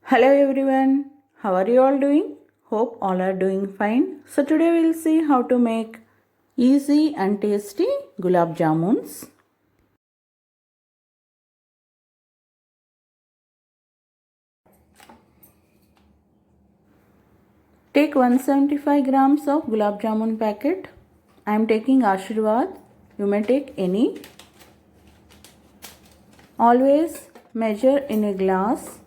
Hello everyone, how are you all doing? Hope all are doing fine. So today we'll see how to make easy and tasty gulab jamuns. Take 175 grams of gulab jamun packet. I am taking Ashirwad. You may take any. Always measure in a glass.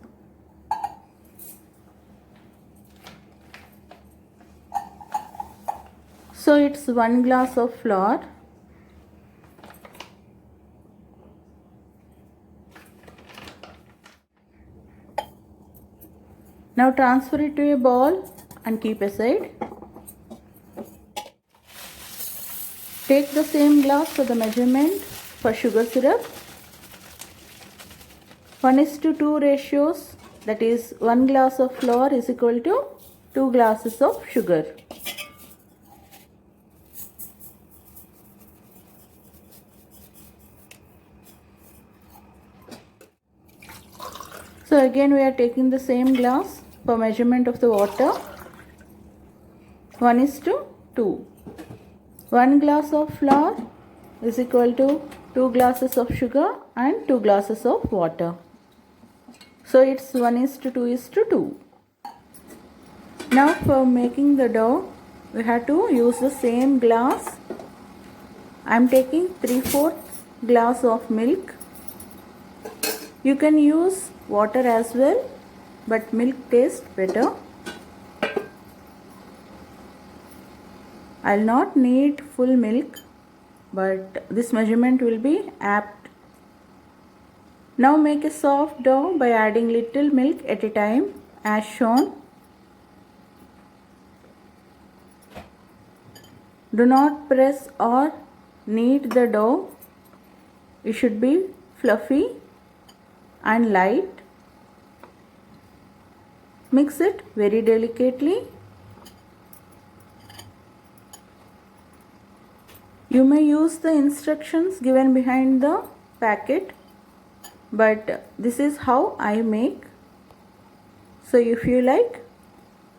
So it's 1 glass of flour. Now transfer it to a bowl and keep aside. Take the same glass for the measurement for sugar syrup. 1:2 ratios, that is 1 glass of flour is equal to 2 glasses of sugar. So again we are taking the same glass for measurement of the water. 1:2. 1 glass of flour is equal to 2 glasses of sugar and 2 glasses of water. So it's 1:2:2. Now for making the dough, we have to use the same glass. I am taking 3/4 glass of milk. You can use water as well, but milk tastes better. I'll not need full milk, but this measurement will be apt. Now make a soft dough by adding little milk at a time as shown. Do not press or knead the dough. It should be fluffy and light. Mix it very delicately. You may use the instructions given behind the packet, but this is how I make. So if you like,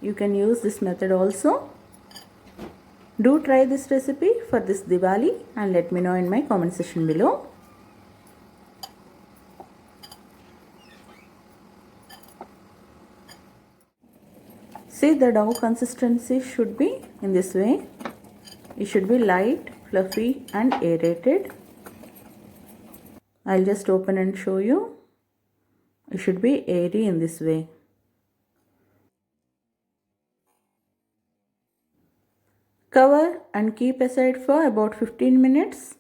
you can use this method also. Do try this recipe for this Diwali and let me know in my comment section below. See, the dough consistency should be in this way. It should be light, fluffy and aerated. I'll just open and show you. It should be airy in this way. Cover and keep aside for about 15 minutes.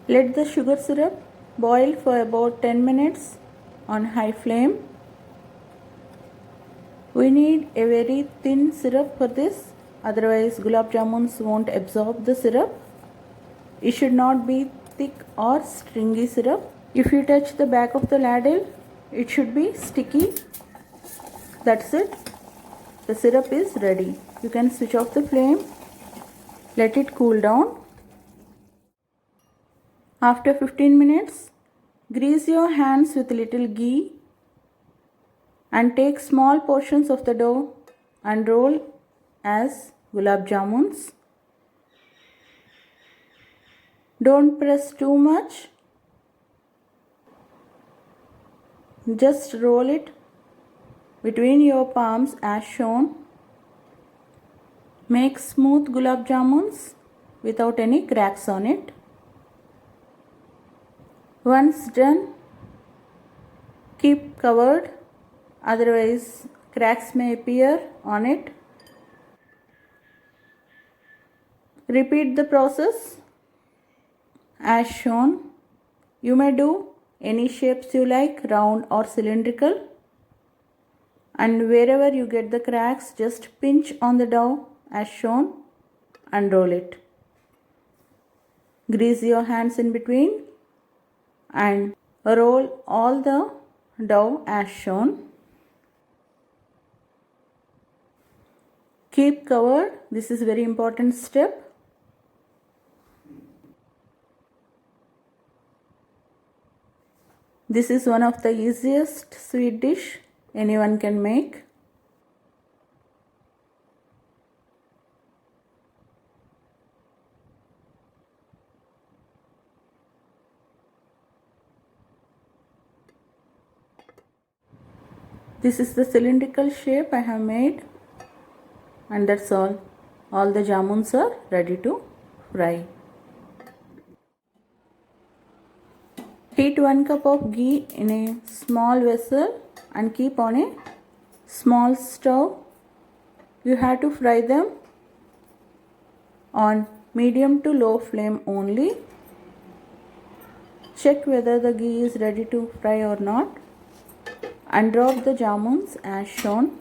Let the sugar syrup boil for about 10 minutes on high flame. We need a very thin syrup for this, otherwise gulab jamuns won't absorb the syrup. It should not be thick or stringy syrup. If you touch the back of the ladle, it should be sticky. That's it. The syrup is ready. You can switch off the flame. Let it cool down. After 15 minutes, grease your hands with little ghee and take small portions of the dough and roll as gulab jamuns. Don't press too much. Just roll it between your palms as shown. Make smooth gulab jamuns without any cracks on it. Once done, keep covered, otherwise cracks may appear on it. Repeat the process as shown. You may do any shapes you like, round or cylindrical. And wherever you get the cracks, just pinch on the dough as shown and roll it. Grease your hands in between and roll all the dough as shown. Keep covered. This is a very important step. This is one of the easiest sweet dish anyone can make. This is the cylindrical shape I have made, and that's all. All the jamuns are ready to fry. Heat 1 cup of ghee in a small vessel and keep on a small stove. You have to fry them on medium to low flame only. Check whether the ghee is ready to fry or not and drop the jamuns as shown.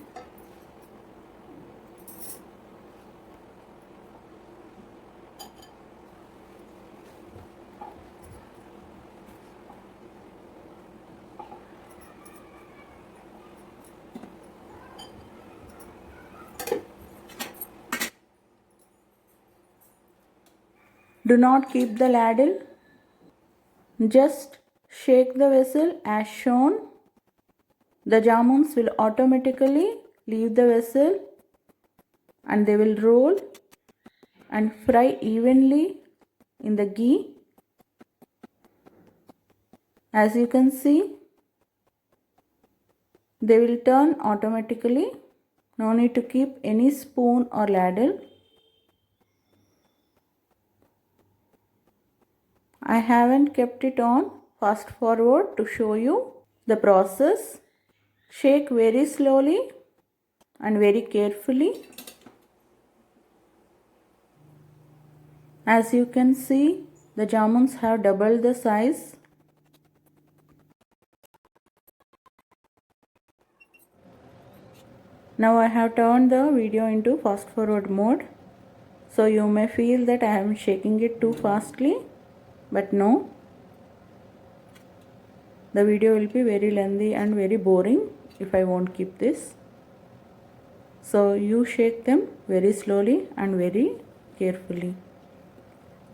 Do not keep the ladle. Just shake the vessel as shown. The jamuns will automatically leave the vessel and they will roll and fry evenly in the ghee. As you can see, they will turn automatically. No need to keep any spoon or ladle. I haven't kept it on fast forward to show you the process. Shake very slowly and very carefully. As you can see, the jamuns have doubled the size. Now I have turned the video into fast forward mode. So you may feel that I am shaking it too fastly, but no. The video will be very lengthy and very boring if I won't keep this. So you shake them very slowly and very carefully.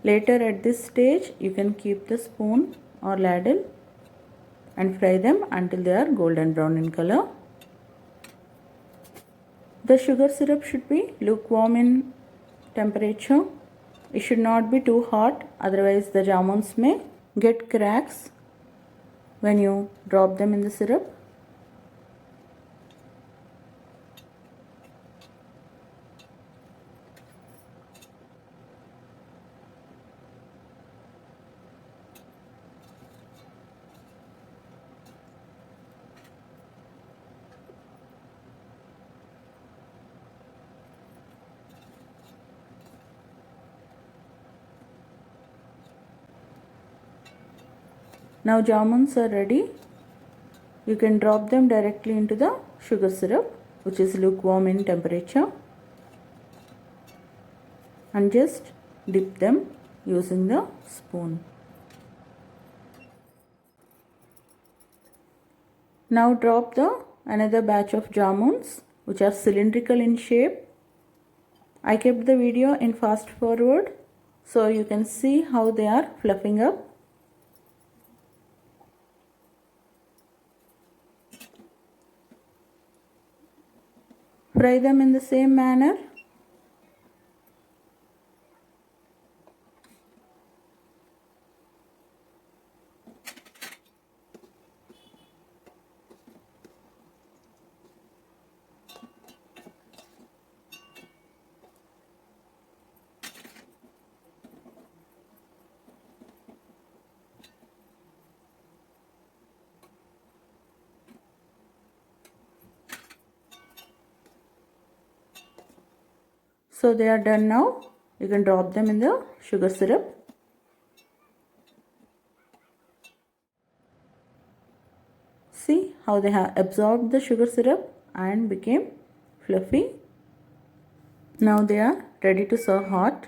Later at this stage, you can keep the spoon or ladle and fry them until they are golden brown in color. The sugar syrup should be lukewarm in temperature. It should not be too hot, otherwise the jamuns may get cracks when you drop them in the syrup. Now jamuns are ready. You can drop them directly into the sugar syrup, which is lukewarm in temperature, and just dip them using the spoon. Now drop the another batch of jamuns, which are cylindrical in shape. I kept the video in fast forward so you can see how they are fluffing up. Fry them in the same manner. So they are done now. You can drop them in the sugar syrup. See how they have absorbed the sugar syrup and became fluffy. Now they are ready to serve hot.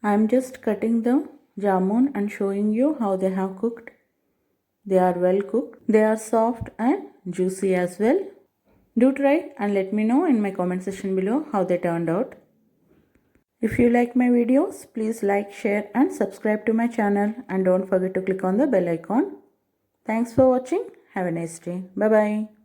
I am just cutting the jamun and showing you how they have cooked. They are well cooked. They are soft and juicy as well. Do try and let me know in my comment section below how they turned out. If you like my videos, please like, share and subscribe to my channel, and don't forget to click on the bell icon. Thanks for watching. Have a nice day. Bye bye.